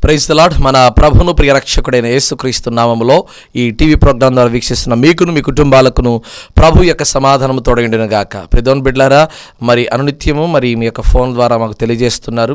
Praise the lord. మన ప్రభువును ప్రియ రక్షకుడైన యేసుక్రీస్తు నామములో ఈ టీవీ ప్రోగ్రాం ద్వారా వీక్షిస్తున్న మీకును మీ కుటుంబాలకును ప్రభు యొక్క సమాధానము తోడైండును గాక. ప్రియమైన బిడ్డలారా, మరి అనునిత్యము మరి మీ యొక్క ఫోన్ ద్వారా మాకు తెలియజేస్తున్నారు,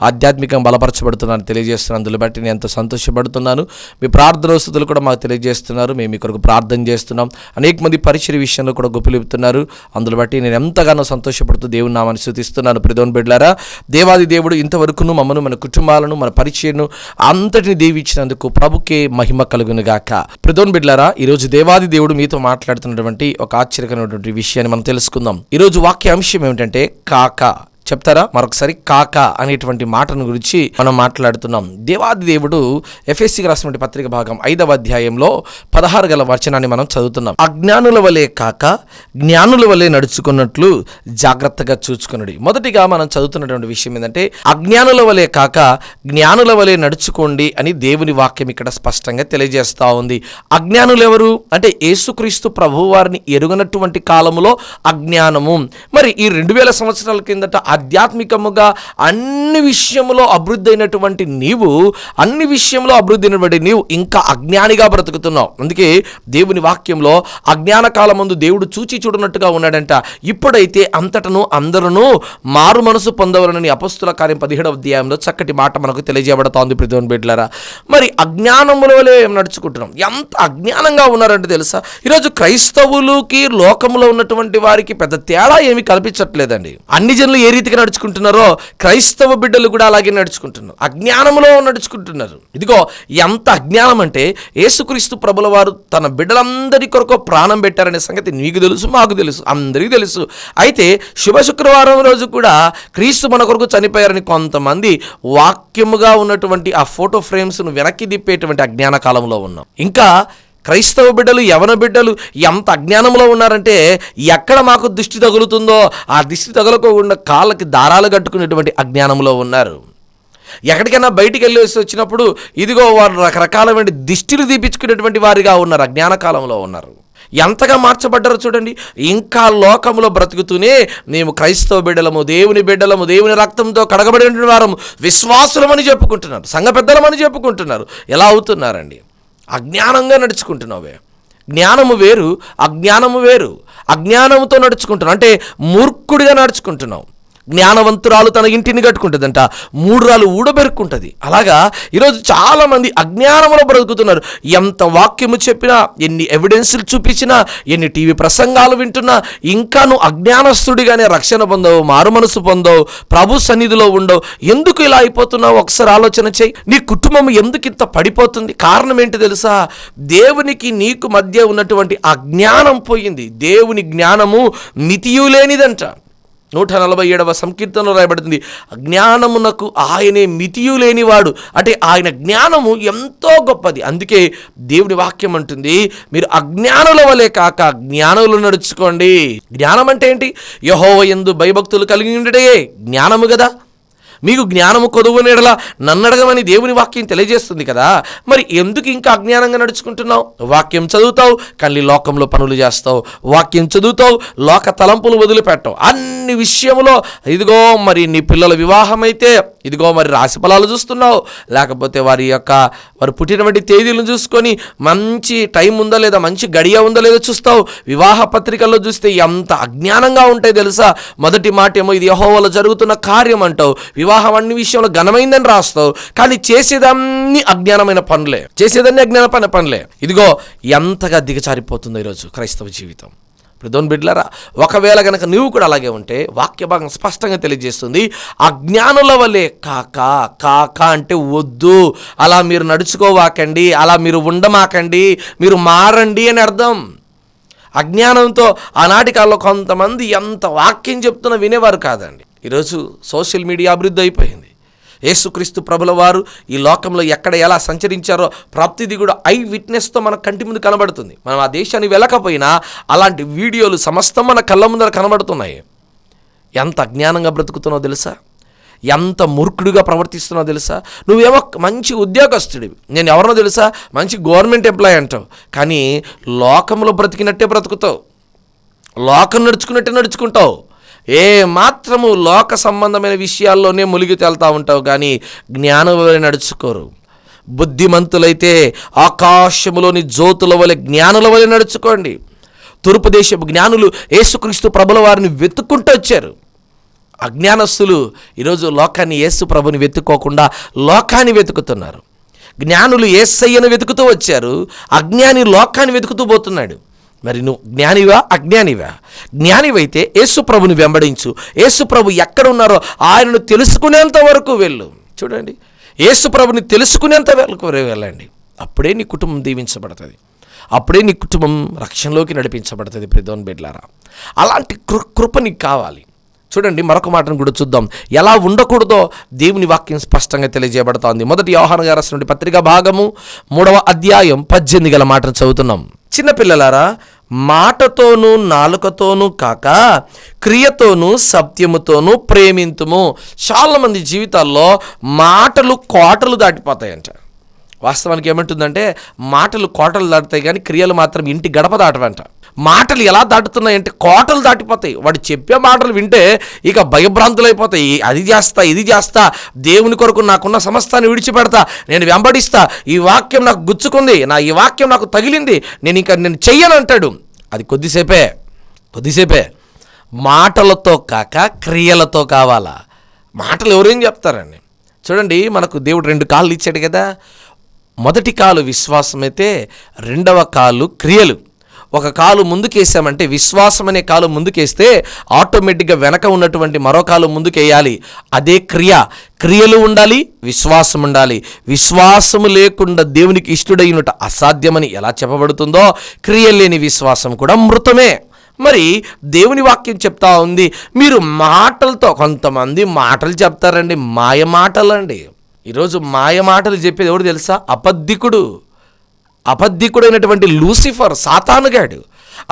ఆధ్యాత్మికంగా బలపరచబడుతున్నారని తెలియజేస్తున్నారు. అందులో బట్టి నేను ఎంతో సంతోషపడుతున్నాను. మీ ప్రార్థన స్తుతులు కూడా మాకు తెలియజేస్తున్నారు. మేము మీ కొరకు ప్రార్థన చేస్తున్నాం. అనేక మంది పరిచర్య విషయంలో కూడా గొప్పలిపుతున్నారు. అందులో బట్టి నేను ఎంతగానో సంతోషపడుతూ దేవుని నామాన్ని స్తుతిస్తున్నాను. ప్రియమైన బిడ్డలారా, దేవాది దేవుడు ఇంతవరకును మమ్మను, మన కుటుంబాలను, మన పరిచర్యను అంతటిని దీవించినందుకు ప్రభుకే మహిమ కలుగును గాక. ప్రియమైన బిడ్డలారా, ఈరోజు దేవాది దేవుడు మీతో మాట్లాడుతున్నటువంటి ఒక ఆశ్చర్యకరమైనటువంటి విషయాన్ని మనం తెలుసుకుందాం. ఈరోజు వాక్య అంశం ఏమిటంటే కాక. చెప్తారా మరొకసారి? కాక అనేటువంటి మాటను గురించి మనం మాట్లాడుతున్నాం. దేవాది దేవుడు ఎఫెసీకి రాసినటువంటి పత్రిక భాగం 5వ అధ్యాయంలో 16 గల వచనాన్ని మనం చదువుతున్నాం. అజ్ఞానుల వలె కాక జ్ఞానుల వలె నడుచుకున్నట్లు జాగ్రత్తగా చూచుకునుడి. మొదటిగా మనం చదువుతున్నటువంటి విషయం ఏంటంటే, అజ్ఞానుల వలె కాక జ్ఞానుల వలె నడుచుకోండి అని దేవుని వాక్యం ఇక్కడ స్పష్టంగా తెలియజేస్తా ఉంది. అజ్ఞానులు ఎవరు అంటే, యేసుక్రీస్తు ప్రభు వారిని ఎరుగనటువంటి కాలములో అజ్ఞానము. మరి ఈ 2000 సంవత్సరాల కిందట ఆధ్యాత్మికముగా అన్ని విషయంలో అభివృద్ధి అయినటువంటి నీవు, ఇంకా అజ్ఞానిగా బ్రతుకుతున్నావు. అందుకే దేవుని వాక్యంలో అజ్ఞాన కాలం ముందు దేవుడు చూచి చూడనట్టుగా ఉన్నాడంట. ఇప్పుడైతే అంతటను అందరూ మారు మనసు పొందవలనని అపొస్తలుల కార్యం 17వ అధ్యాయంలో చక్కటి మాట మనకు తెలియజేయబడుతోంది. ప్రియమైన బిడ్డలారా, మరి అజ్ఞానములో నడుచుకుంటున్నాం. ఎంత అజ్ఞానంగా ఉన్నారంటే తెలుసా, ఈరోజు క్రైస్తవులకి లోకంలో ఉన్నటువంటి వారికి పెద్ద తేడా ఏమీ కల్పించట్లేదండి. అన్ని జనులు ఏ రీతిగా నడుచుకుంటున్నారో క్రైస్తవ బిడ్డలు కూడా అలాగే నడుచుకుంటున్నారు, అజ్ఞానంలో నడుచుకుంటున్నారు. ఇదిగో ఎంత అజ్ఞానం అంటే, యేసుక్రీస్తు ప్రభుల వారు తన బిడ్డలందరి కొరకు ప్రాణం పెట్టారనే సంగతి నీకు తెలుసు, మాకు తెలుసు, అందరికీ తెలుసు. అయితే శుభ శుక్రవారం రోజు కూడా క్రీస్తు మన కొరకు చనిపోయారని కొంతమంది వాక్యముగా ఉన్నటువంటి ఆ ఫోటో ఫ్రేమ్స్ను వెనక్కి తిప్పేటువంటి అజ్ఞాన కాలంలో ఉన్నాం. ఇంకా క్రైస్తవ బిడ్డలు, యవన బిడ్డలు ఎంత అజ్ఞానంలో ఉన్నారంటే, ఎక్కడ మాకు దిష్టి తగులుతుందో ఆ దిష్టి తగలకోకుండా కాళ్ళకి దారాలు కట్టుకునేటువంటి అజ్ఞానంలో ఉన్నారు. ఎక్కడికైనా బయటికి వెళ్ళేసి వచ్చినప్పుడు ఇదిగో వారు రకరకాలమైన దిష్టిలు తీపించుకునేటువంటి వారిగా ఉన్నారు, అజ్ఞాన కాలంలో ఉన్నారు. ఎంతగా మార్చబడ్డారో చూడండి. ఇంకా లోకంలో బ్రతుకుతూనే మేము క్రైస్తవ బిడ్డలము, దేవుని బిడ్డలము, దేవుని రక్తంతో కడగబడిన వారము, విశ్వాసులమని చెప్పుకుంటున్నారు, సంఘ పెద్దలమని చెప్పుకుంటున్నారు. ఎలా అవుతున్నారండి? అజ్ఞానంగా నడుచుకుంటున్నావే. జ్ఞానము వేరు, అజ్ఞానము వేరు. అజ్ఞానముతో నడుచుకుంటున్నావు అంటే మూర్ఖుడిగా నడుచుకుంటున్నావు. జ్ఞానవంతురాలు తన ఇంటిని కట్టుకుంటుందంట, మూఢురాలు ఊడబెరుక్కుంటుంది. అలాగా ఈరోజు చాలామంది అజ్ఞానంలో బ్రతుకుతున్నారు. ఎంత వాక్యము చెప్పినా, ఎన్ని ఎవిడెన్సులు చూపించినా, ఎన్ని టీవీ ప్రసంగాలు వింటున్నా, ఇంకా నువ్వు అజ్ఞానస్తుడిగానే రక్షణ పొందవు, మారు మనసు పొందవు, ప్రభు సన్నిధిలో ఉండవు. ఎందుకు ఇలా అయిపోతున్నావు? ఒకసారి ఆలోచన చేయి. నీ కుటుంబం ఎందుకు ఇంత పడిపోతుంది? కారణం ఏంటి తెలుసా? దేవునికి నీకు మధ్య ఉన్నటువంటి అజ్ఞానం పోయింది. దేవుని జ్ఞానము మితియు లేనిదంట. 147వ సంకీర్తనలో రాయబడుతుంది, జ్ఞానమునకు ఆయనే మితియు లేనివాడు. అంటే ఆయన జ్ఞానము ఎంతో గొప్పది. అందుకే దేవుని వాక్యం అంటుంది, మీరు అజ్ఞానుల వలె కాక జ్ఞానులు నడుచుకోండి. జ్ఞానం అంటే ఏంటి? యెహోవా యందు భయభక్తులు కలిగి ఉండటే జ్ఞానము కదా. మీకు జ్ఞానము కొదువు నీడలా నన్నడగమని దేవుని వాక్యం తెలియజేస్తుంది కదా. మరి ఎందుకు ఇంకా అజ్ఞానంగా నడుచుకుంటున్నావు? వాక్యం చదువుతావు కానీ లోకంలో పనులు చేస్తావు, వాక్యం చదువుతావు, లోక తలంపులు వదిలిపెట్టవు. అన్ని విషయంలో ఇదిగో మరి నీ పిల్లల వివాహం అయితే ఇదిగో మరి రాశి ఫలాలు చూస్తున్నావు, లేకపోతే వారు పుట్టినటువంటి తేదీలను చూసుకొని మంచి టైం ఉందా లేదా, మంచి గడియ ఉందా లేదా చూస్తావు. వివాహ పత్రికల్లో చూస్తే ఎంత అజ్ఞానంగా ఉంటాయి తెలుసా. మొదటి మాట ఏమో ఇది యెహోవాలో జరుగుతున్న కార్యం అంటావు, వివాహం అన్ని విషయంలో ఘనమైందని రాస్తావు, కానీ చేసేదన్నీ అజ్ఞానమైన పనులే. ఇదిగో ఎంతగా దిగజారిపోతుందో ఈరోజు క్రైస్తవ జీవితం. ప్రియమైన బిడ్డలారా, ఒకవేళ కనుక నువ్వు కూడా అలాగే ఉంటే వాక్య భాగం స్పష్టంగా తెలియజేస్తుంది, అజ్ఞానుల వలె కాక అంటే వద్దు, అలా మీరు నడుచుకోవాకండి, అలా మీరు ఉండమాకండి, మీరు మారండి అని అర్థం. అజ్ఞానంతో ఆనాటి కాలంలో కొంతమంది ఎంత వాక్యం చెప్తున్నా వినేవారు కాదండి. ఈరోజు సోషల్ మీడియా అభివృద్ధి అయిపోయింది. యేసుక్రీస్తు ప్రభుల వారు ఈ లోకంలో ఎక్కడ ఎలా సంచరించారో ప్రతిదీ కూడా ఐ విట్నెస్తో మన కంటి ముందు కనబడుతుంది. మనం ఆ దేశాన్ని వెళ్ళకపోయినా అలాంటి వీడియోలు సమస్తం మన కళ్ళ ముందర కనబడుతున్నాయి. ఎంత అజ్ఞానంగా బ్రతుకుతున్నావు తెలుసా? ఎంత మూర్ఖుడిగా ప్రవర్తిస్తున్నావు తెలుసా? నువ్వేమో మంచి ఉద్యోగస్తుడివి, నేను ఎవరినో తెలుసా, మంచి గవర్నమెంట్ ఎంప్లాయీ అంటావు, కానీ లోకంలో బ్రతికినట్టే బ్రతుకుతావు, లోకం నడుచుకున్నట్టే నడుచుకుంటావు. ఏ మాత్రము లోక సంబంధమైన విషయాల్లోనే మునిగి తేలుతూ ఉంటావు, కానీ జ్ఞానం నడుచుకోరు. బుద్ధిమంతులైతే ఆకాశములోని జ్యోతుల వలె జ్ఞానుల వలె నడుచుకోండి. తూర్పు దేశపు జ్ఞానులు యేసుక్రీస్తు ప్రభుల వారిని వెతుక్కుంటూ వచ్చారు. అజ్ఞానస్తులు ఈరోజు లోకాన్ని, యేసు ప్రభుని వెతుక్కోకుండా లోకాన్ని వెతుకుతున్నారు. జ్ఞానులు యేసయ్యను వెతుకుతూ వచ్చారు, అజ్ఞాని లోకాన్ని వెతుకుతూ పోతున్నాడు. మరి నువ్వు జ్ఞానివా అజ్ఞానివా? జ్ఞానివైతే యేసు ప్రభుని వెంబడించు. యేసు ప్రభు ఎక్కడ ఉన్నారో ఆయనను తెలుసుకునేంత వరకు వెళ్ళు. చూడండి, యేసు ప్రభుని తెలుసుకునేంత వరకు వెళ్ళండి. అప్పుడే నీ కుటుంబం దీవించబడుతుంది, అప్పుడే నీ కుటుంబం రక్షణలోకి నడిపించబడుతుంది. ప్రియమైన బిడ్డలారా, అలాంటి కృప నీకు కావాలి. చూడండి, మరొక మాటను కూడా చూద్దాం. ఎలా ఉండకూడదో దేవుని వాక్యం స్పష్టంగా తెలియజేయబడుతోంది. మొదటి యోహాను గారు రాసిన పత్రిక భాగము 3వ అధ్యాయం 18 గల మాటను చదువుతున్నాం. చిన్నపిల్లలారా, మాటతోనూ నాలుకతోనూ కాక క్రియతోనూ సత్యముతోనూ ప్రేమింతుము. చాలామంది జీవితాల్లో మాటలు కోటలు దాటిపోతాయంట. వాస్తవానికి ఏమంటుందంటే, మాటలు కోటలు దాటుతాయి కానీ క్రియలు మాత్రం ఇంటి గడప దాటవంట. మాటలు ఎలా దాటుతున్నాయంటే కోటలు దాటిపోతాయి. వాడు చెప్పే మాటలు వింటే ఇక భయభ్రాంతులైపోతాయి. అది చేస్తా, ఇది చేస్తా, దేవుని కొరకు నాకున్న సమస్తాన్ని విడిచిపెడతా, నేను వెంబడిస్తా, ఈ వాక్యం నాకు గుచ్చుకుంది, ఈ వాక్యం నాకు తగిలింది, నేను చెయ్యను అంటాడు. అది కొద్దిసేపే. మాటలతో కాక క్రియలతో కావాలా? మాటలు ఎవరేం చెప్తారండి? చూడండి, మనకు దేవుడు 2 కాళ్ళు ఇచ్చాడు కదా. మొదటి కాలు విశ్వాసం అయితే, రెండవ కాలు క్రియలు. ఒక కాలు ముందుకేసామంటే, విశ్వాసం అనే కాలు ముందుకేస్తే ఆటోమేటిక్గా వెనక ఉన్నటువంటి మరో కాలు ముందుకేయాలి. అదే క్రియలు ఉండాలి, విశ్వాసం ఉండాలి. విశ్వాసము లేకుండా దేవునికి ఇష్టడైనట అసాధ్యమని ఎలా చెప్పబడుతుందో, క్రియలు లేని విశ్వాసం కూడా మృతమే. మరి దేవుని వాక్యం చెప్తా ఉంది, మీరు మాటలతో, కొంతమంది మాటలు చెప్తారండి, మాయ మాటలండి. ఈరోజు మాయ మాటలు చెప్పేది ఎవరు తెలుసా? అబద్ధికుడైనటువంటి లూసిఫర్, సాతానుగాడు.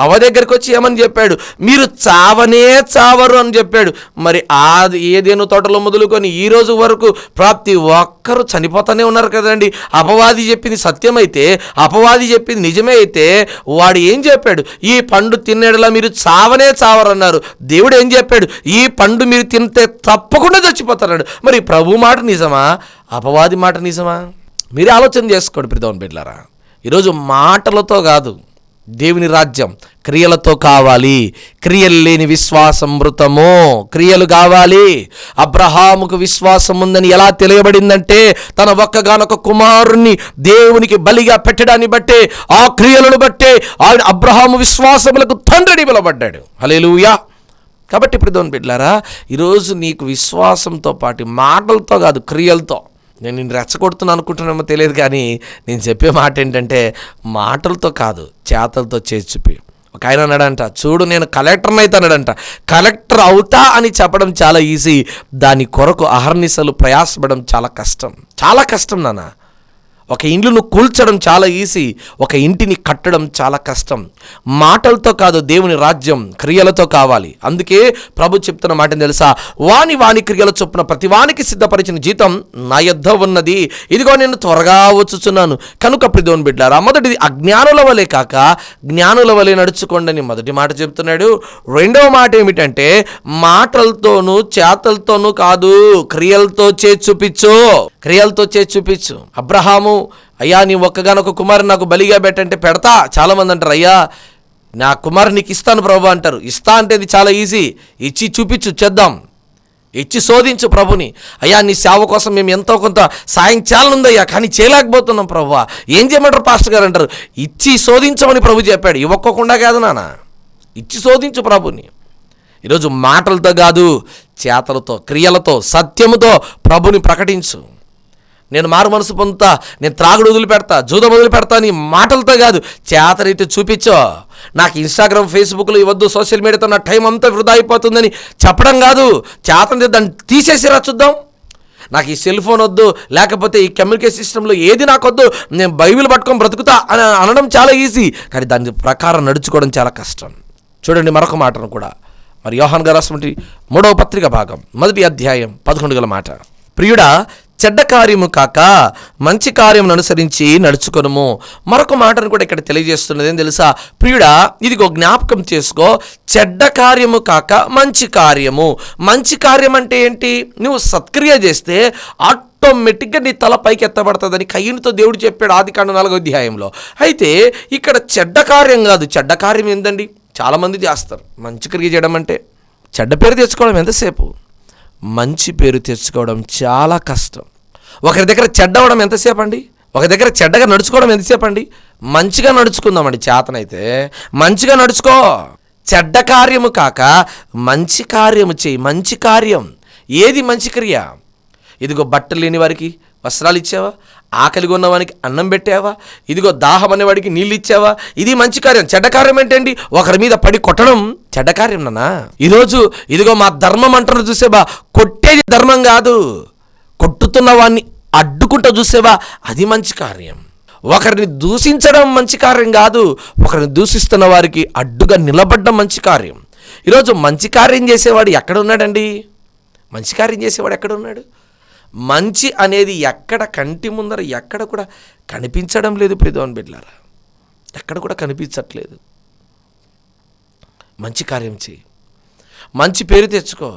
అవ దగ్గరికి వచ్చి ఏమని చెప్పాడు? మీరు చావనే చావరు అని చెప్పాడు. మరి ఏదేను తోటలో మొదలుకొని ఈ రోజు వరకు ప్రతి ఒక్కరు చనిపోతానే ఉన్నారు కదండి. అపవాది చెప్పింది సత్యమైతే, అపవాది చెప్పింది నిజమే అయితే, వాడు ఏం చెప్పాడు? ఈ పండు తినేడలా మీరు చావనే చావరన్నారు. దేవుడు ఏం చెప్పాడు? ఈ పండు మీరు తింటే తప్పకుండా చచ్చిపోతారన్నాడు. మరి ప్రభు మాట నిజమా, అపవాది మాట నిజమా? మీరే ఆలోచన చేసుకోండి ప్రియమైన బిడ్డలారా. ఈరోజు మాటలతో కాదు దేవుని రాజ్యం, క్రియలతో కావాలి. క్రియలు లేని విశ్వాసం మృతము. క్రియలు కావాలి. అబ్రహాముకు విశ్వాసం ఉందని ఎలా తెలియబడిందంటే, తన ఒక్కగానొక కుమారుణ్ణి దేవునికి బలిగా పెట్టడాన్ని బట్టే, ఆ క్రియలను బట్టే ఆయన అబ్రహాము విశ్వాసములకు తండ్రిని పిలవబడ్డాడు. హల్లెలూయా. కాబట్టి ప్రియమైన బిడ్డలారా, ఈరోజు నీకు విశ్వాసంతో పాటు మాటలతో కాదు, క్రియలతో. నేను నిన్ను రెచ్చగొడుతున్నాను అనుకుంటున్నామో తెలియదు, కానీ నేను చెప్పే మాట ఏంటంటే, మాటలతో కాదు, చేతలతో చేసి చూపి. ఒక ఆయన అన్నాడంట, చూడు నేను కలెక్టర్ని అవుతానడంట. కలెక్టర్ అవుతా అని చెప్పడం చాలా ఈజీ, దాని కొరకు అహర్నిశలు ప్రయాసపడడం చాలా కష్టం నాన్న. ఒక ఇండ్లును కూల్చడం చాలా ఈజీ, ఒక ఇంటిని కట్టడం చాలా కష్టం. మాటలతో కాదు దేవుని రాజ్యం, క్రియలతో కావాలి. అందుకే ప్రభు చెప్తున్న మాట తెలుసా? వాని క్రియల చొప్పున ప్రతి వానికి సిద్ధపరిచిన జీతం నా యొద్ద ఉన్నది, ఇదిగో నేను త్వరగా వచ్చుచున్నాను. కనుక ప్రియమైన బిడ్డలారా, మొదటిది అజ్ఞానుల వలె కాక జ్ఞానుల వలె నడుచుకోండి అని మొదటి మాట చెప్తున్నాడు. రెండవ మాట ఏమిటంటే, మాటలతోనూ చేతలతోనూ కాదు, క్రియలతో చేసి చూపించు. అబ్రహాము, అయ్యా నీ ఒక్కగానొక కుమారుని నాకు బలిగా పెట్టంటే పెడతా. చాలామంది అంటారు, అయ్యా నా కుమారుని నీకు ఇస్తాను ప్రభు అంటారు. ఇస్తా అంటే ఇది చాలా ఈజీ. ఇచ్చి చూపించు, చేద్దాం. ఇచ్చి శోధించు ప్రభుని. అయ్యా నీ సేవ కోసం మేము ఎంతో కొంత సాయం చేయాలనుందయ్యా, కానీ చేయలేకపోతున్నాం ప్రభు. ఏం చేయమంటారు పాస్టర్ గారు అంటారు. ఇచ్చి శోధించమని ప్రభు చెప్పాడు. ఇవ్వకోకుండా కాదు నాన్న, ఇచ్చి శోధించు ప్రభుని. ఈరోజు మాటలతో కాదు, చేతలతో, క్రియలతో, సత్యముతో ప్రభుని ప్రకటించు. నేను మారు మనసు పొందుతా, నేను త్రాగుడు వదిలిపెడతా, జూదం వదిలిపెడతా అని మాటలతో కాదు, చేతనైతే చూపించో. నాకు ఇన్స్టాగ్రామ్, ఫేస్బుక్లో ఇవ్వద్దు, సోషల్ మీడియాతో నా టైం అంతా వృధా అయిపోతుందని చెప్పడం కాదు, చేతనైతే దాన్ని తీసేసిరా చూద్దాం. నాకు ఈ సెల్ ఫోన్ వద్దు, లేకపోతే ఈ కమ్యూనికేషన్ సిస్టంలో ఏది నాకొద్దు, నేను బైబిల్ పట్టుకొని బ్రతుకుతా అని అనడం చాలా ఈజీ, కానీ దాని ప్రకారం నడుచుకోవడం చాలా కష్టం. చూడండి మరొక మాటను కూడా, మరి యోహాను గారు రాసినటువంటి 3వ పత్రిక భాగం 1వ అధ్యాయం 11 గల మాట. ప్రియుడా, చెడ్డ కార్యము కాక మంచి కార్యమును అనుసరించి నడుచుకొనుము. మరొక మాటను కూడా ఇక్కడ తెలియజేస్తున్నది ఏం తెలుసా? ప్రియుడా, ఇదిగో జ్ఞాపకం చేసుకో, చెడ్డ కార్యము కాక మంచి కార్యము. మంచి కార్యం అంటే ఏంటి? నువ్వు సత్క్రియ చేస్తే ఆటోమేటిక్గా నీ తల పైకి ఎత్తబడుతుందని కయ్యనుతో దేవుడు చెప్పాడు ఆదికాండం 4వ అధ్యాయంలో. అయితే ఇక్కడ చెడ్డ కార్యం కాదు. చెడ్డ కార్యం ఏందండి? చాలామంది చేస్తారు. మంచి క్రియ చేయడం అంటే చెడ్డ పేరు తెచ్చుకోవడం ఎంతసేపు, మంచి పేరు తెచ్చుకోవడం చాలా కష్టం. ఒకరి దగ్గర చెడ్డ అవ్వడం ఎంతసేపు అండి? ఒక దగ్గర చెడ్డగా నడుచుకోవడం ఎంతసేపు అండి? మంచిగా నడుచుకుందామండి. చేతనైతే మంచిగా నడుచుకో. చెడ్డ కార్యము కాక మంచి కార్యము చేయి. మంచి కార్యం ఏది? మంచి క్రియ. ఇదిగో బట్టలు లేని వారికి వస్త్రాలు ఇచ్చావా? ఆకలిగా ఉన్నవానికి అన్నం పెట్టావా? ఇదిగో దాహం అనేవాడికి నీళ్ళు ఇచ్చావా? ఇది మంచి కార్యం. చెడ్డ కార్యం ఏంటండి? ఒకరి మీద పడి కొట్టడం చెడ్డ కార్యం నాన్న. ఈరోజు ఇదిగో మా ధర్మం అంటున్నారు చూసేవా, కొట్టేది ధర్మం కాదు. కొట్టుతున్న వాడిని అడ్డుకుంటూ చూసేవా, అది మంచి కార్యం. ఒకరిని దూషించడం మంచి కార్యం కాదు, ఒకరిని దూషిస్తున్న వారికి అడ్డుగా నిలబడడం మంచి కార్యం. ఈరోజు మంచి కార్యం చేసేవాడు ఎక్కడ ఉన్నాడండి? మంచి కార్యం చేసేవాడు ఎక్కడ ఉన్నాడు? మంచి అనేది ఎక్కడ కంటి ముందర ఎక్కడ కూడా కనిపించడం లేదు. ప్రియదేవుని బిడ్డలారా, ఎక్కడ కూడా కనిపించట్లేదు. మంచి కార్యం చేయి, మంచి పేరు తెచ్చుకో.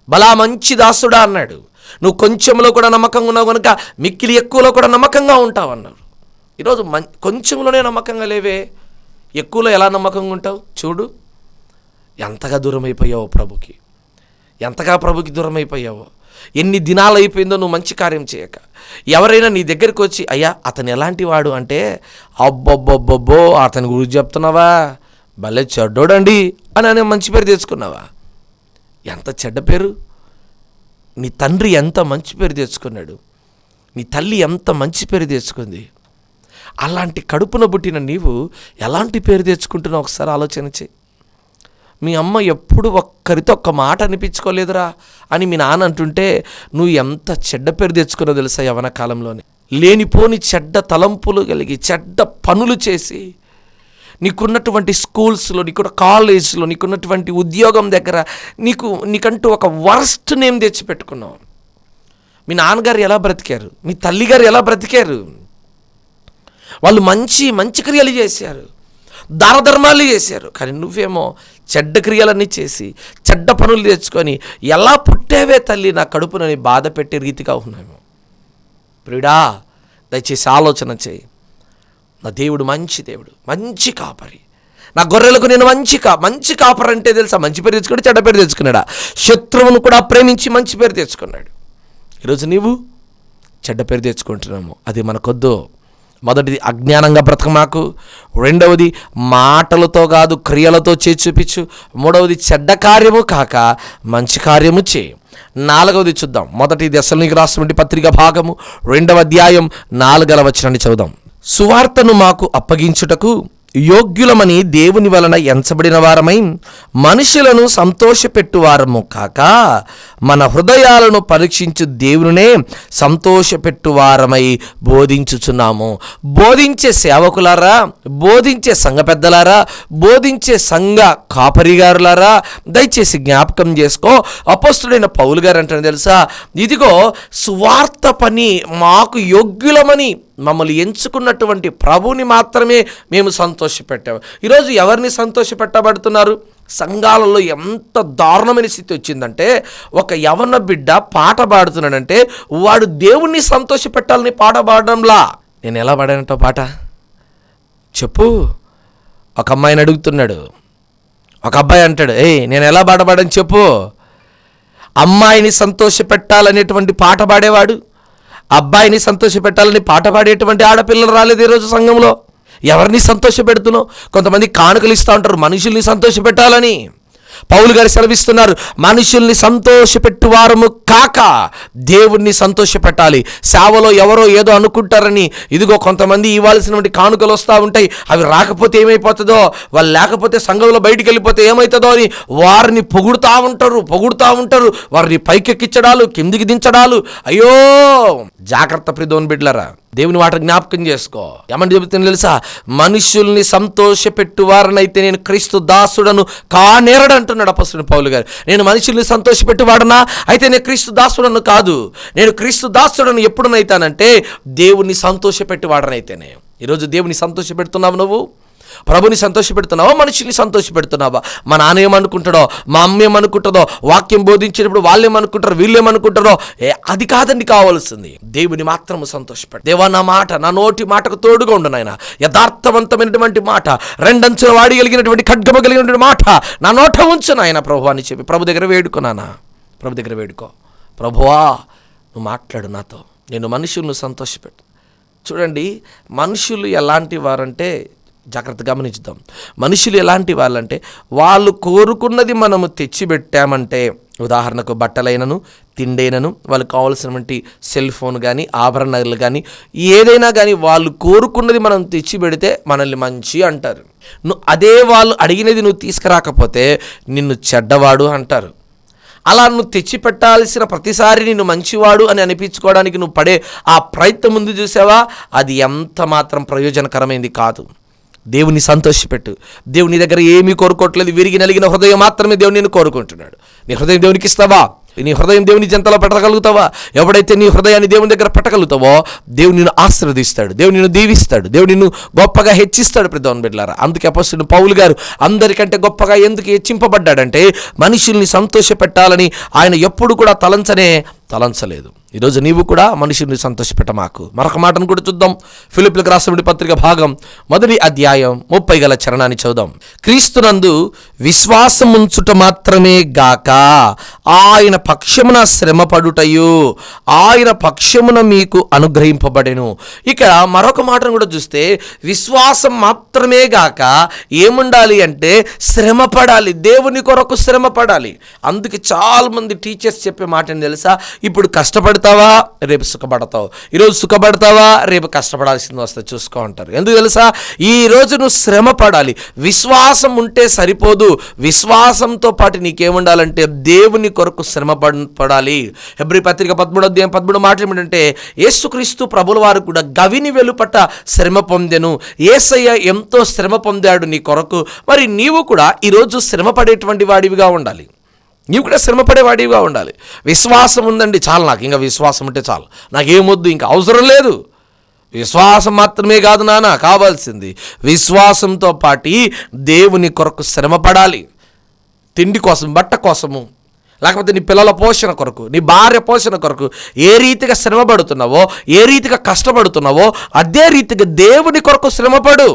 బలా మంచి దాసుడా అన్నాడు. నువ్వు కొంచెంలో కూడా నమ్మకంగా ఉన్నావు కనుక మిక్కిలి ఎక్కువలో కూడా నమ్మకంగా ఉంటావు అన్నారు. ఈరోజు కొంచెంలోనే నమ్మకంగా లేవే, ఎక్కువలో ఎలా నమ్మకంగా ఉంటావు? చూడు ఎంతగా దూరం అయిపోయావో ప్రభుకి, ఎంతగా ప్రభుకి దూరం అయిపోయావో. ఎన్ని దినాలు అయిపోయిందో నువ్వు మంచి కార్యం చేయక. ఎవరైనా నీ దగ్గరికి వచ్చి అయ్యా అతను ఎలాంటి వాడు అంటే, అబ్బబ్బబ్బబ్బో అతని గురించి చెప్తున్నావా, భలే చెడ్డోడండి అని అనే మంచి పేరు తెచ్చుకున్నావా? ఎంత చెడ్డ పేరు. నీ తండ్రి ఎంత మంచి పేరు తెచ్చుకున్నాడు, నీ తల్లి ఎంత మంచి పేరు తెచ్చుకుంది. అలాంటి కడుపున పుట్టిన నీవు ఎలాంటి పేరు తెచ్చుకుంటున్నావు ఒకసారి ఆలోచన చేయి. మీ అమ్మ ఎప్పుడు ఒక్కరితో ఒక్క మాట అనిపించుకోలేదురా అని మీ నాన్న అంటుంటే నువ్వు ఎంత చెడ్డ పేరు తెచ్చుకున్నావు తెలుసా? యవ్వన కాలంలోనే లేనిపోని చెడ్డ తలంపులు కలిగి చెడ్డ పనులు చేసి నీకున్నటువంటి స్కూల్స్లో, నీకున్న కాలేజ్లో, నీకున్నటువంటి ఉద్యోగం దగ్గర నీకంటూ ఒక వర్స్ట్ నేమ్ తెచ్చిపెట్టుకున్నావు. మీ నాన్నగారు ఎలా బ్రతికారు, మీ తల్లిగారు ఎలా బ్రతికారు? వాళ్ళు మంచి మంచి క్రియలు చేశారు, దాన ధర్మాలు చేశారు. కానీ నువ్వేమో చెడ్డ క్రియలన్నీ చేసి చెడ్డ పనులు తెచ్చుకొని ఎలా పుట్టావే తల్లి నా కడుపునని బాధ పెట్టే రీతిగా ఉన్నాము. ప్రియుడా, దయచేసి ఆలోచన చేయి. నా దేవుడు మంచి దేవుడు, మంచి కాపరి. నా గొర్రెలకు నేను మంచి కాపరి అంటే తెలుసా? మంచి పేరు తెచ్చుకున్నాడు, చెడ్డ పేరు తెచ్చుకున్నాడా? శత్రువును కూడా ప్రేమించి మంచి పేరు తెచ్చుకున్నాడు. ఈరోజు నీవు చెడ్డ పేరు తెచ్చుకుంటున్నాము, అది మనకొద్దు. మొదటిది అజ్ఞానంగా బ్రతకమాకు. రెండవది మాటలతో కాదు క్రియలతో చేసి చూపించు. మూడవది చెడ్డ కార్యము కాక మంచి కార్యము చేయి. నాలుగవది చూద్దాం. మొదటి దశలోనికి రాసినటువంటి పత్రిక భాగము 2వ అధ్యాయం 4వ వచనాన్ని చదువుదాం. సువార్తను మాకు అప్పగించుటకు యోగ్యులమని దేవుని వలన ఎంచబడిన వారమై మనుషులను సంతోషపెట్టువారము కాక మన హృదయాలను పరీక్షించు దేవునినే సంతోషపెట్టువారమై బోధించుచున్నాము. బోధించే సేవకులారా, బోధించే సంఘ పెద్దలారా, బోధించే సంఘ కాపరిగారులారా, దయచేసి జ్ఞాపకం చేసుకో. అపోస్తుడైన పౌలు గారు అంటారు తెలుసా, ఇదిగో సువార్త పని మాకు యోగ్యులమని మమ్మల్ని ఎంచుకున్నటువంటి ప్రభువుని మాత్రమే మేము సంతోషపెట్టాము. ఈరోజు ఎవరిని సంతోషపెట్టబడుతున్నారు? సంఘాలలో ఎంత దారుణమైన స్థితి వచ్చిందంటే, ఒక యవన బిడ్డ పాట పాడుతున్నాడంటే వాడు దేవుణ్ణి సంతోషపెట్టాలని పాట పాడడంలా. నేను ఎలా పాడానంటో పాట చెప్పు. ఒక అమ్మాయిని అడుగుతున్నాడు, ఒక అబ్బాయి అంటాడు, నేను ఎలా పాడని చెప్పు. అమ్మాయిని సంతోషపెట్టాలనేటువంటి పాట పాడేవాడు, అబ్బాయిని సంతోషపెట్టాలని పాట పాడేటువంటి ఆడపిల్లలు రాలేదు ఈరోజు సంఘంలో. ఎవరిని సంతోషపెడుతున్నావు? కొంతమంది కానుకలు ఇస్తూ ఉంటారు మనుషుల్ని సంతోషపెట్టాలని. పౌలు గారు సెలవిస్తున్నారు, మనుషుల్ని సంతోషపెట్టువారము కాక దేవుణ్ణి సంతోషపెట్టాలి. సేవలో ఎవరో ఏదో అనుకుంటారని ఇదిగో కొంతమంది ఇవ్వాల్సినటువంటి కానుకలు వస్తూ ఉంటాయి, అవి రాకపోతే ఏమైపోతుందో, వాళ్ళు లేకపోతే సంఘంలో బయటికి వెళ్ళిపోతే ఏమవుతుందో అని వారిని పొగుడుతూ ఉంటారు. వారిని పైకెక్కించడాలు, కిందికి దించడాలు. అయ్యో జాగ్రత్త ప్రియదేవుని బిడ్డలారా, దేవుని మాట జ్ఞాపకం చేసుకో. ఏమని చెబుతుంది తెలుసా? మనుషుల్ని సంతోషపెట్టువారనైతే నేను క్రీస్తు దాసుడను కానేరడు అంటున్నాడు అపోస్తలుడైన పౌలు గారు. నేను మనుషుల్ని సంతోషపెట్టువాడనా? అయితే నేను క్రీస్తు దాసుడను కాదు. నేను క్రీస్తు దాసుడను ఎప్పుడునైతానంటే దేవుణ్ణి సంతోషపెట్టువాడనైతేనే. ఈరోజు దేవుని సంతోషపెడుతున్నావు నువ్వు? ప్రభుని సంతోషపెడుతున్నావా, మనుషుల్ని సంతోషపెడుతున్నావా? మా నాన్న ఏమనుకుంటాడో, మా అమ్మ ఏమనుకుంటుందో, వాక్యం బోధించేటప్పుడు వాళ్ళు ఏమనుకుంటారో, వీళ్ళు ఏమనుకుంటారో, అది కాదండి కావాల్సింది. దేవుని మాత్రము సంతోషపెట్టు. దేవా, నా మాట, నా నోటి మాటకు తోడుగా ఉండు నాయన. యథార్థవంతమైనటువంటి మాట, రెండంచుల వాడి కలిగినటువంటి ఖడ్గము కలిగినటువంటి మాట నా నోట ఉంచు నాయన ప్రభు అని చెప్పి ప్రభు దగ్గర వేడుకున్నానా. ప్రభు దగ్గర వేడుకో. ప్రభువా, నువ్వు మాట్లాడు నాతో, నేను మనుషులను సంతోషపెట్టు. చూడండి, మనుషులు ఎలాంటి వారంటే, జాగ్రత్త గమనించుదాం. మనుషులు ఎలాంటి వాళ్ళంటే, వాళ్ళు కోరుకున్నది మనము తెచ్చిపెట్టామంటే, ఉదాహరణకు బట్టలైనను, తిండైనను, వాళ్ళకి కావాల్సినటువంటి సెల్ ఫోన్ కానీ, ఆభరణాలు కానీ, ఏదైనా కానీ వాళ్ళు కోరుకున్నది మనం తెచ్చిపెడితే మనల్ని మంచి అంటారు. అదే వాళ్ళు అడిగినది నువ్వు తీసుకురాకపోతే నిన్ను చెడ్డవాడు అంటారు. అలా నువ్వు తెచ్చిపెట్టాల్సిన ప్రతిసారి నిన్ను మంచివాడు అని అనిపించుకోవడానికి నువ్వు పడే ఆ ప్రయత్నం ముందు చూసావా, అది ఎంత మాత్రం ప్రయోజనకరమైంది కాదు. దేవుని సంతోషపెట్టు. దేవుని దగ్గర ఏమీ కోరుకోవట్లేదు, విరిగి నలిగిన హృదయం మాత్రమే దేవుని నేను కోరుకుంటున్నాడు. నీ హృదయం దేవునికి ఇస్తావా? నీ హృదయం దేవుని జంతలో పెట్టగలుగుతావా? ఎవడైతే నీ హృదయాన్ని దేవుని దగ్గర పెట్టగలుగుతావో దేవుడు నిన్ను ఆశీర్వదిస్తాడు, దేవుడు నిన్ను దీవిస్తాడు, దేవుడు నిన్ను గొప్పగా హెచ్చిస్తాడు. ప్రియమైన బిడ్డలారా, అందుకే అపొస్తలుడు పౌలు గారు అందరికంటే గొప్పగా ఎందుకు హెచ్చింపబడ్డాడంటే, మనుషుల్ని సంతోషపెట్టాలని ఆయన ఎప్పుడు కూడా తలంచలేదు. ఈరోజు నీవు కూడా మనుషుల్ని సంతోషపెట్టమాకు. మరొక మాటను కూడా చూద్దాం. ఫిలిప్పీయులకు రాసిన పత్రిక భాగం 1వ అధ్యాయం 30 గల చరణాన్ని చదుదాం. క్రీస్తునందు విశ్వాసం ఉంచుట మాత్రమే గాక ఆయన పక్షమున శ్రమపడుటయు ఆయన పక్షమున మీకు అనుగ్రహింపబడెను. ఇక్కడ మరొక మాటను కూడా చూస్తే, విశ్వాసం మాత్రమే గాక ఏముండాలి అంటే శ్రమపడాలి, దేవుని కొరకు శ్రమపడాలి. అందుకే చాలా మంది టీచర్స్ చెప్పే మాట ఏం తెలుసా, ఇప్పుడు కష్టపడతావా రేపు సుఖపడతావు, ఈరోజు సుఖపడతావా రేపు కష్టపడాల్సింది వస్తే చూసుకో అంటారు. ఎందుకు తెలుసా, ఈ రోజు నువ్వు శ్రమ పడాలి. విశ్వాసం ఉంటే సరిపోదు, విశ్వాసంతో పాటు నీకేముండాలంటే దేవుని కొరకు శ్రమ పడాలి. హెబ్రీ పత్రిక 13వ అధ్యాయం 13 మాట ఏమిటంటే, యేసుక్రీస్తు ప్రభుల వారు కూడా గవిని వెలుపట శ్రమ పొందెను. యేసయ్య ఎంతో శ్రమ పొందాడు నీ కొరకు. మరి నీవు కూడా ఈరోజు శ్రమ పడేటువంటి వాడివిగా ఉండాలి. నీవు కూడా శ్రమపడేవాడిగా ఉండాలి. విశ్వాసం ఉందండి చాలు, నాకు ఇంకా విశ్వాసం ఉంటే చాలు, నాకేమొద్దు, ఇంకా అవసరం లేదు. విశ్వాసం మాత్రమే కాదు నాన్న కావాల్సింది, విశ్వాసంతో పాటు దేవుని కొరకు శ్రమపడాలి. తిండి కోసం, బట్ట కోసము, లేకపోతే నీ పిల్లల పోషణ కొరకు, నీ భార్య పోషణ కొరకు ఏ రీతిగా శ్రమపడుతున్నావో, ఏ రీతిగా కష్టపడుతున్నావో అదే రీతిగా దేవుని కొరకు శ్రమపడు,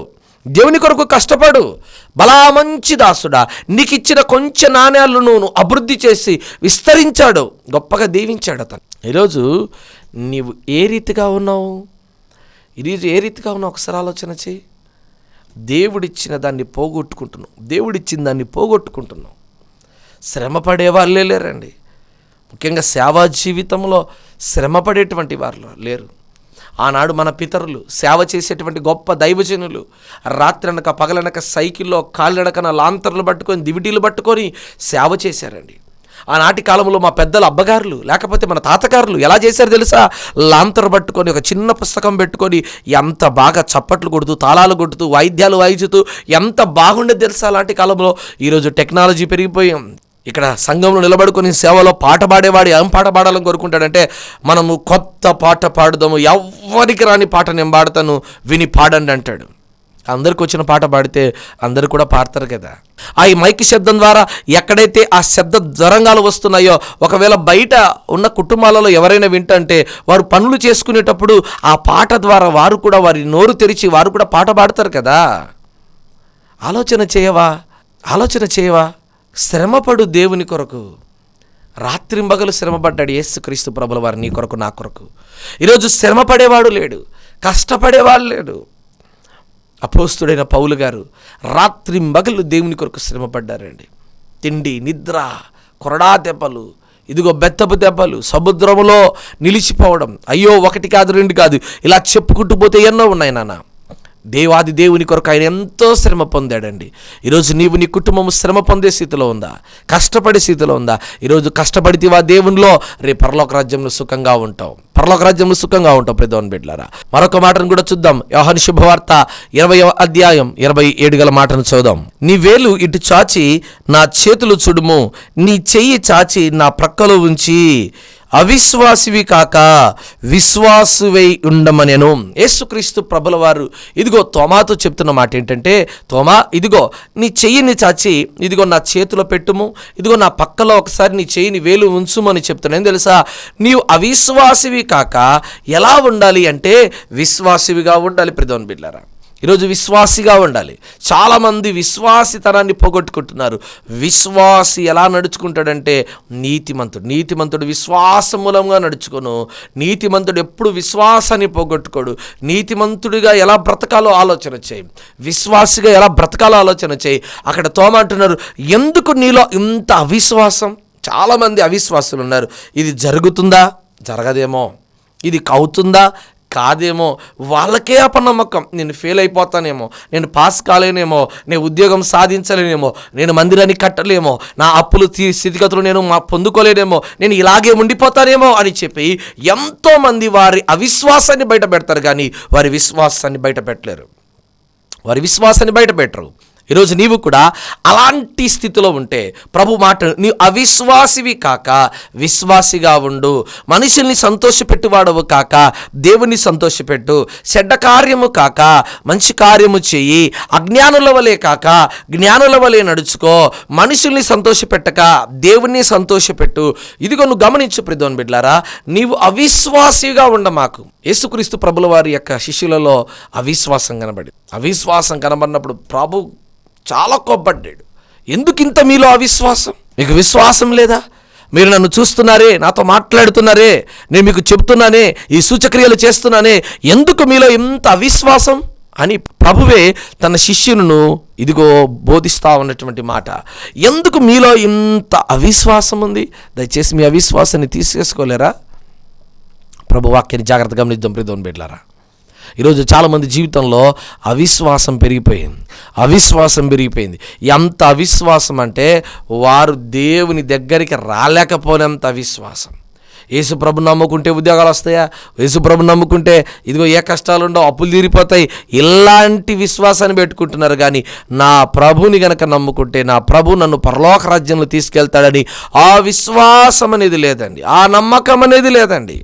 దేవుని కొరకు కష్టపడు. బలా మంచి దాసుడా, నీకు ఇచ్చిన కొంచెం నాణ్యాలను నువ్వు అభివృద్ధి చేసి విస్తరించాడు, గొప్పగా దీవించాడు అతను. ఈరోజు నీవు ఏ రీతిగా ఉన్నావు? ఈరోజు ఏ రీతిగా ఉన్నావు ఒకసారి ఆలోచన చేయి. దేవుడిచ్చిన దాన్ని పోగొట్టుకుంటున్నావు, దేవుడిచ్చిన దాన్ని పోగొట్టుకుంటున్నావు. శ్రమ పడే వాళ్ళే లేరండి. ముఖ్యంగా సేవా జీవితంలో శ్రమ పడేటువంటి వారు లేరు. ఆనాడు మన పితరులు సేవ చేసేటువంటి గొప్ప దైవజనులు రాత్రనక పగలనక సైకిల్లో కాళ్ళనకన లాంతర్లు పట్టుకొని దివిటీలు పట్టుకొని సేవ చేశారండి. ఆనాటి కాలంలో మా పెద్దల అబ్బగారులు లేకపోతే మన తాతగారులు ఎలా చేశారు తెలుసా? లాంతర్ పట్టుకొని ఒక చిన్న పుస్తకం పెట్టుకొని ఎంత బాగా చప్పట్లు కొడుతూ, తాళాలు కొడుతూ, వాయిద్యాలు వాయించుతూ ఎంత బాగుండేది తెలుసా అలాంటి కాలంలో. ఈరోజు టెక్నాలజీ పెరిగిపోయాం. ఇక్కడ సంఘంలో నిలబడుకొని సేవలో పాట పాడేవాడు ఏం పాట పాడాలని కోరుకుంటాడంటే, మనము కొత్త పాట పాడుదాము, ఎవ్వరికి రాని పాట నేను పాడతాను, విని పాడండి అంటాడు. అందరికి వచ్చిన పాట పాడితే అందరు కూడా పాడతారు కదా. ఆ ఈ మైక్ శబ్దం ద్వారా ఎక్కడైతే ఆ శబ్ద జ్వరంగాలు వస్తున్నాయో, ఒకవేళ బయట ఉన్న కుటుంబాలలో ఎవరైనా వింటంటే వారు పనులు చేసుకునేటప్పుడు ఆ పాట ద్వారా వారు కూడా వారి నోరు తెరిచి వారు కూడా పాట పాడతారు కదా. ఆలోచన చేయవా? శ్రమపడు దేవుని కొరకు. రాత్రింబగలు శ్రమపడ్డాడు యేసుక్రీస్తు ప్రభుల వారు నీ కొరకు, నా కొరకు. ఈరోజు శ్రమ పడేవాడు లేడు, కష్టపడేవాడు లేడు. అపోస్తుడైన పౌలు గారు రాత్రింబగలు దేవుని కొరకు శ్రమపడ్డారండి. తిండి, నిద్ర, కొరడా దెబ్బలు, ఇదిగో బెత్తపు దెబ్బలు, సముద్రములో నిలిచిపోవడం, అయ్యో 1 కాదు 2 కాదు, ఇలా చెప్పుకుంటూ పోతే ఎన్నో ఉన్నాయి నాన్న. దేవాది దేవుని కొరకు ఆయన ఎంతో శ్రమ పొందాడండి. ఈరోజు నీవు నీ కుటుంబం శ్రమ పొందే స్థితిలో ఉందా? కష్టపడే స్థితిలో ఉందా? ఈరోజు కష్టపడితేవా దేవునిలో, రేపు పరలోక రాజ్యంలో సుఖంగా ఉంటావు. ప్రియమైన బిడ్డలారా, మరొక మాటను కూడా చూద్దాం. యోహాను శుభవార్త 20వ అధ్యాయం 27 గల మాటను చూద్దాం. నీ వేలు ఇటు చాచి నా చేతులు చూడుము, నీ చెయ్యి చాచి నా ప్రక్కలో ఉంచి అవిశ్వాసివి కాక విశ్వాసువై ఉండమనెను. యేసుక్రీస్తు ప్రభుల వారు ఇదిగో తోమాతో చెప్తున్న మాట ఏంటంటే, తోమా ఇదిగో నీ చెయ్యిని చాచి ఇదిగో నా చేతిలో పెట్టుము, ఇదిగో నా పక్కలో ఒకసారి నీ చెయ్యిని వేలు ఉంచుమని చెప్తున్నాను. ఏం తెలుసా, నీవు అవిశ్వాసివి కాక ఎలా ఉండాలి అంటే విశ్వాసివిగా ఉండాలి. ప్రియమైన బిడ్డలారా, ఈరోజు విశ్వాసిగా ఉండాలి. చాలామంది విశ్వాసితనాన్ని పోగొట్టుకుంటున్నారు. విశ్వాసి ఎలా నడుచుకుంటాడంటే నీతిమంతుడు విశ్వాస మూలంగా నడుచుకోను. నీతిమంతుడు ఎప్పుడు విశ్వాసాన్ని పోగొట్టుకోడు. నీతిమంతుడిగా ఎలా బ్రతకాలో ఆలోచన చేయి, విశ్వాసిగా ఎలా బ్రతకాలో ఆలోచన చేయి. అక్కడ తోమ అంటున్నారు, ఎందుకు నీలో ఇంత అవిశ్వాసం? చాలామంది అవిశ్వాసులు ఉన్నారు. ఇది జరుగుతుందా? జరగదేమో. ఇది అవుతుందా? కాదేమో. వాళ్ళకే అపనమ్మకం. నేను ఫెయిల్ అయిపోతానేమో, నేను పాస్ కాలేనేమో, నేను ఉద్యోగం సాధించలేనేమో, నేను మందిరాన్ని కట్టలేమో, నా అప్పులు స్థితిగతులు నేను పొందుకోలేనేమో, నేను ఇలాగే ఉండిపోతానేమో అని చెప్పి ఎంతోమంది వారి అవిశ్వాసాన్ని బయట పెడతారు, కానీ వారి విశ్వాసాన్ని బయట పెట్టరు. ఈరోజు నీవు కూడా అలాంటి స్థితిలో ఉంటే ప్రభు మాట, నీవు అవిశ్వాసివి కాక విశ్వాసిగా ఉండు. మనుషుల్ని సంతోషపెట్టువాడవు కాక దేవుని సంతోషపెట్టు. చెడ్డ కార్యము కాక మంచి కార్యము చెయ్యి. అజ్ఞానుల వలె కాక జ్ఞానుల వలె నడుచుకో. మనుషుల్ని సంతోషపెట్టక దేవుణ్ణి సంతోషపెట్టు. ఇదిగో నువ్వు గమనించు ప్రియమైన బిడ్డలారా, నీవు అవిశ్వాసిగా ఉండమాకు. యేసుక్రీస్తు ప్రభుల వారి యొక్క శిష్యులలో అవిశ్వాసం కనబడినప్పుడు ప్రభు చాలా కోప్పడ్డాడు. ఎందుకు ఇంత మీలో అవిశ్వాసం? మీకు విశ్వాసం లేదా? మీరు నన్ను చూస్తున్నారే, నాతో మాట్లాడుతున్నారే, నేను మీకు చెప్తున్నానే, ఈ సూచక్రియలు చేస్తున్నానే, ఎందుకు మీలో ఇంత అవిశ్వాసం అని ప్రభువే తన శిష్యులను ఇదిగో బోధిస్తూ ఉన్నటువంటి మాట. ఎందుకు మీలో ఇంత అవిశ్వాసం ఉంది? దయచేసి మీ అవిశ్వాసాన్ని తీసేసుకోలేరా? ప్రభు వాక్యాన్ని జాగ్రత్తగా గమనిద్దాం ప్రియమైన బిడ్డలారా. ఈరోజు చాలామంది జీవితంలో అవిశ్వాసం పెరిగిపోయింది. ఎంత అవిశ్వాసం అంటే వారు దేవుని దగ్గరికి రాలేకపోయినంత అవిశ్వాసం. యేసుప్రభు నమ్ముకుంటే ఉద్యోగాలు వస్తాయా? యేసుప్రభు నమ్ముకుంటే ఇదిగో ఏ కష్టాలు ఉండవు, అప్పులు తీరిపోతాయి, ఇలాంటి విశ్వాసాన్ని పెట్టుకుంటున్నారు. కానీ నా ప్రభుని గనక నమ్ముకుంటే నా ప్రభు నన్ను పరలోక రాజ్యంలో తీసుకెళ్తాడని ఆ విశ్వాసం అనేది లేదండి, ఆ నమ్మకం అనేది లేదండి.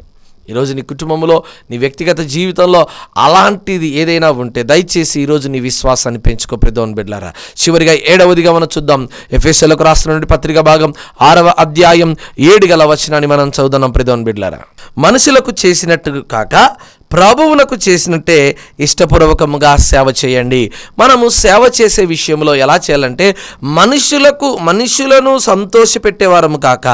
ఈరోజు నీ కుటుంబంలో, నీ వ్యక్తిగత జీవితంలో అలాంటిది ఏదైనా ఉంటే దయచేసి ఈరోజు నీ విశ్వాసాన్ని పెంచుకో ప్రియమైన బిడ్డలారా. చివరిగా 7వదిగా మనం చూద్దాం. ఎఫెసీయులకు రాస్తున్న పత్రిక భాగం 6వ అధ్యాయం 7 వచనాన్ని మనం చదువుదాం ప్రియమైన బిడ్డలారా. మనుషులకు చేసినట్టు కాక ప్రభువులకు చేసినట్టే ఇష్టపూర్వకముగా సేవ చేయండి. మనము సేవ చేసే విషయంలో ఎలా చేయాలంటే మనుషులను సంతోషపెట్టేవారము కాక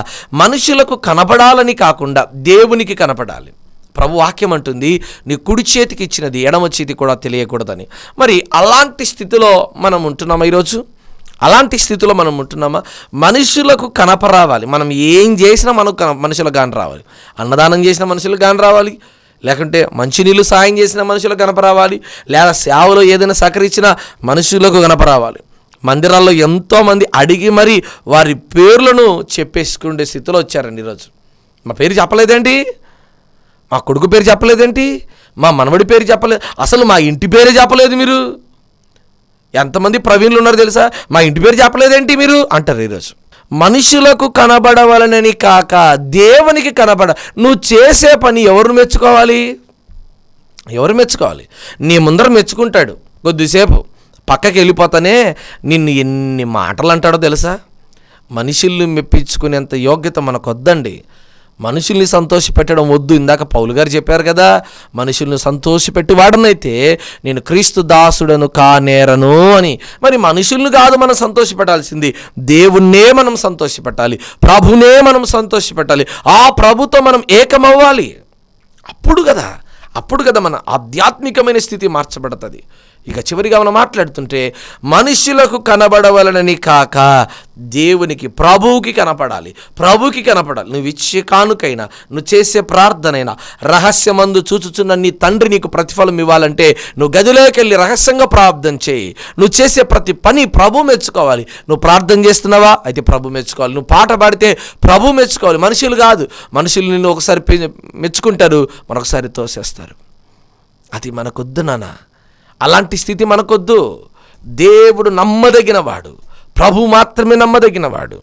మనుషులకు కనపడాలని కాకుండా దేవునికి కనపడాలి. ప్రభు వాక్యం అంటుంది, నీ కుడి చేతికి ఇచ్చినది ఎడమ చేతి కూడా తెలియకూడదని. మరి అలాంటి స్థితిలో మనం ఉంటున్నామా ఈరోజు? అలాంటి స్థితిలో మనం ఉంటున్నామా? మనుషులకు కనపరావాలి. మనం ఏం చేసినా మనకు మనుషులకు గాని రావాలి. అన్నదానం చేసిన మనుషులకు గాని రావాలి, లేకుంటే మంచినీళ్ళు సాయం చేసిన మనుషులకు కనపరావాలి, లేదా సేవలో ఏదైనా సహకరించిన మనుషులకు కనపరావాలి. మందిరాల్లో ఎంతోమంది అడిగి మరి వారి పేర్లను చెప్పేసుకునే స్థితిలో వచ్చారండి. ఈరోజు మా పేరు చెప్పలేదేంటి, మా కొడుకు పేరు చెప్పలేదేంటి, మా మనవడి పేరు చెప్పలేదు, అసలు మా ఇంటి పేరే చెప్పలేదు మీరు. ఎంతమంది ప్రవీణులు ఉన్నారు తెలుసా? మా ఇంటి పేరు చెప్పలేదేంటి మీరు అంటారు. ఈరోజు మనుషులకు కనబడవలనని కాక దేవునికి నువ్వు చేసే పని ఎవరు మెచ్చుకోవాలి? నీ ముందర మెచ్చుకుంటాడు. కొద్దిసేపు పక్కకి వెళ్ళిపోతానే నిన్ను ఎన్ని మాటలు అంటాడో తెలుసా? మనుషుల్ని మెప్పించుకునేంత యోగ్యత మనకొద్దండి. మనుషుల్ని సంతోషపెట్టడం వద్దు. ఇందాక పౌలు గారు చెప్పారు కదా, మనుషుల్ని సంతోషపెట్టేవాడనైతే నేను క్రీస్తు దాసుడను కానేరను అని. మరి మనుషుల్ని కాదు మనం సంతోషపెట్టాల్సింది, దేవుణ్ణే మనం సంతోషపెట్టాలి, ప్రభునే మనం సంతోషపెట్టాలి. ఆ ప్రభుతో మనం ఏకమవ్వాలి. అప్పుడు కదా మన ఆధ్యాత్మికమైన స్థితి మార్చబడుతుంది. ఇక చివరిగా మనం మాట్లాడుతుంటే మనుషులకు కనబడవలనని కాక దేవునికి, ప్రభువుకి కనపడాలి. నువ్వు ఇచ్చే కానుకైనా, నువ్వు చేసే ప్రార్థనైనా, రహస్యమందు చూచుచున్న నీ తండ్రి నీకు ప్రతిఫలం ఇవ్వాలంటే నువ్వు గదిలోకి వెళ్ళి రహస్యంగా ప్రార్థన చేయి. నువ్వు చేసే ప్రతి పని ప్రభు మెచ్చుకోవాలి. నువ్వు ప్రార్థన చేస్తున్నావా? అయితే ప్రభు మెచ్చుకోవాలి. నువ్వు పాట పాడితే ప్రభు మెచ్చుకోవాలి, మనుషులు కాదు. మనుషులు నిన్ను ఒకసారి మెచ్చుకుంటారు, మరొకసారి తోసేస్తారు. అది మనకొద్దు నాన్న. అలాంటి స్థితి మనకొద్దు. దేవుడు నమ్మదగినవాడు, ప్రభు మాత్రమే నమ్మదగినవాడు.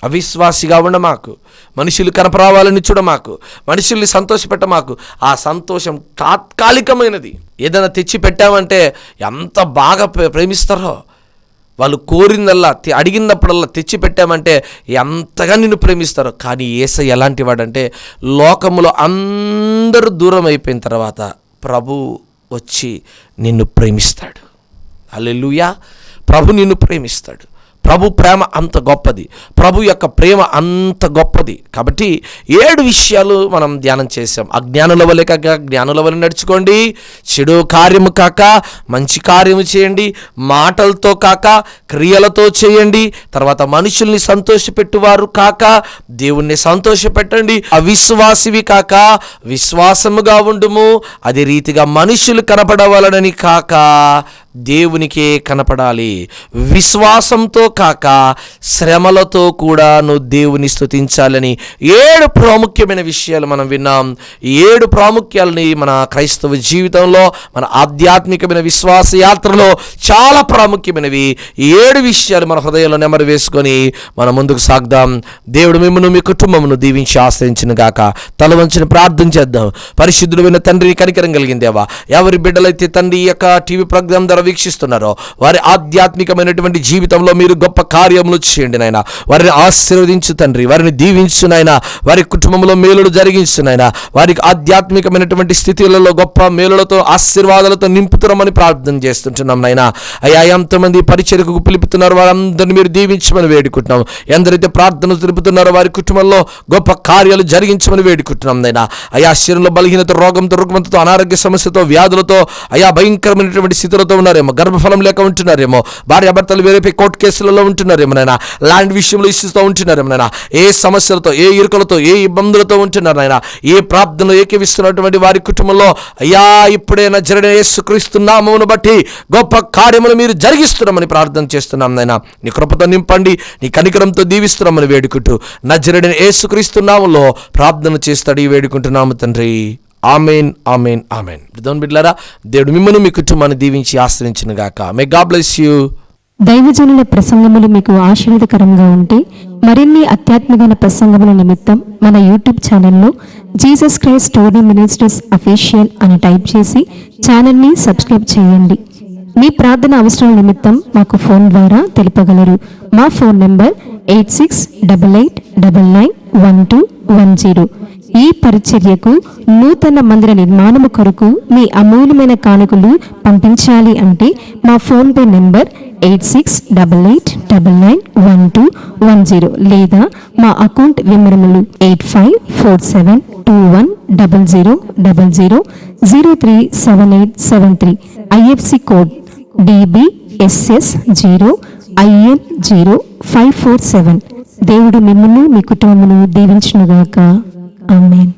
అవిశ్వాసిగా ఉండమాకు, మనుషులు కనపరావాలని చూడమాకు, మనుషుల్ని సంతోషపెట్టమాకు. ఆ సంతోషం తాత్కాలికమైనది. ఏదైనా తెచ్చి పెట్టామంటే ఎంత బాగా ప్రేమిస్తారో, వాళ్ళు కోరిందల్లా అడిగినప్పుడల్లా తెచ్చి పెట్టామంటే ఎంతగా నిన్ను ప్రేమిస్తారో. కానీ యేసయ్య ఎలాంటి వాడంటే, లోకములో అందరూ దూరం అయిపోయిన తర్వాత ప్రభు వచ్చి నిన్ను ప్రేమిస్తాడు. హల్లెలూయా. ప్రభు నిన్ను ప్రేమిస్తాడు. ప్రభు ప్రేమ అంత గొప్పది, ప్రభు యొక్క ప్రేమ అంత గొప్పది. కాబట్టి 7 విషయాలు మనం ధ్యానం చేసాం. అజ్ఞానుల వలె కాక జ్ఞానుల వలె నడుచుకోండి, చెడు కార్యము కాక మంచి కార్యము చేయండి, మాటలతో కాక క్రియలతో చేయండి, తర్వాత మనుషుల్ని సంతోషపెట్టువారు కాక దేవుణ్ణి సంతోషపెట్టండి, అవిశ్వాసివి కాక విశ్వాసముగా ఉండుము, అదే రీతిగా మనుషులు కనపడవలనని కాక దేవునికే కనపడాలి, విశ్వాసంతో కాక శ్రమలతో కూడా నువ్వు దేవుని స్తుతించాలని 7 ప్రాముఖ్యమైన విషయాలు మనం విన్నాం. ఈ 7 ప్రాముఖ్యాలని మన క్రైస్తవ జీవితంలో, మన ఆధ్యాత్మికమైన విశ్వాస యాత్రలో చాలా ప్రాముఖ్యమైనవి. ఈ 7 విషయాలు మన హృదయంలో నెమరు వేసుకొని మనం ముందుకు సాగుదాం. దేవుడు మిమ్మల్ని మీ కుటుంబమును దీవించి ఆశ్రయించును గాక. తల వంచుని ప్రార్థన చేద్దాం. పరిశుద్ధుడైన తండ్రి, కనికరం కలిగిన దేవా, ఎవరి బిడ్డలైతే తండ్రి యొక్క టీవీ ప్రోగ్రాం ద్వారా వీక్షిస్తున్నారో వారి ఆధ్యాత్మికమైనటువంటి జీవితంలో మీరు గొప్ప కార్యములు చేయండి నాయన. వారిని ఆశీర్వదించు తండ్రి, వారిని దీవించు నాయన. వారి కుటుంబంలో మేలులు జరిగించు నాయన. వారికి ఆధ్యాత్మికమైనటువంటి స్థితిలలో గొప్ప మేలులతో ఆశీర్వాదాలతో నింపుతున్నామని ప్రార్థన చేస్తుంటున్నాం నాయన. అయ్యా, ఎంతమంది పరిచర్యకు పిలుపుతున్నారు వారందరినీ మీరు దీవించమని వేడుకుంటున్నాం. ఎందరైతే ప్రార్థన తెలుపుతున్నారో వారి కుటుంబంలో గొప్ప కార్యాలు జరిగించమని వేడుకుంటున్నాం నాయన. అయా, శరీరంలో బలహీనత, రోగంతో, రుగ్మతతో, అనారోగ్య సమస్యతో, వ్యాధులతో, అయా భయంకరమైనటువంటి స్థితులతో ఉన్నారేమో, గర్భఫలం లేక ఉంటున్నారేమో, భార్యాభర్తలు వేరే కోర్టు కేసులలో ఉంటున్నారేమో నాయన, ల్యాండ్ విషయంలో ఇష్యూస్తో ఉంటున్నారేమో నాయన, ఏ సమస్యలతో, ఏ ఇరుకలతో, ఏ ఇబ్బందులతో ఉంటున్నారు నాయన. ఏ ప్రార్థనలో ఏకీవిస్తున్నటువంటి వారి కుటుంబంలో అయ్యా ఇప్పుడే నజరేయుడైన యేసుక్రీస్తు నామమును బట్టి గొప్ప కార్యములు మీరు జరిగిస్తున్నామని ప్రార్థన చేస్తున్నాం నాయన. నీ కృపతో నింపండి, నీ కనికరంతో దీవిస్తున్నామని వేడుకుంటూ నజరేయుడైన యేసుక్రీస్తు నామములో ప్రార్థన చేస్తాడు ఈ వేడుకుంటున్నాము తండ్రి. Amen, amen, amen. బిడ్డలారా, దేవుడు మిమ్మల్ని మీ కుటుంబాన్ని దీవించి ఆశ్రయించును గాక. May God bless you. దైవజనుల ప్రసంగములు మీకు ఆశీర్వాదకరంగా ఉంటే మరిన్ని ఆధ్యాత్మిక ప్రసంగముల నిమిత్తం మన యూట్యూబ్ ఛానల్లో Jesus Christ story ministries official అని టైప్ చేసి ఛానల్ని సబ్స్క్రైబ్ చేయండి. మీ ప్రార్థన అవసరాల నిమిత్తం మాకు ఫోన్ ద్వారా తెలుపగలరు. మా ఫోన్ నెంబర్ 8688991210. ఈ పరిచర్యకు నూతన మందిర నిర్మాణము కొరకు మీ అమూల్యమైన కానుకలు పంపించాలి అంటే మా ఫోన్ పే నెంబర్ 8688991210 లేదా మా అకౌంట్ వివరములు 8547210000037873. IFC code DBSS0IN0547. దేవుడు మిమ్మల్ని మీ కుటుంబమును దీవించునుగాక. ఆమేన్.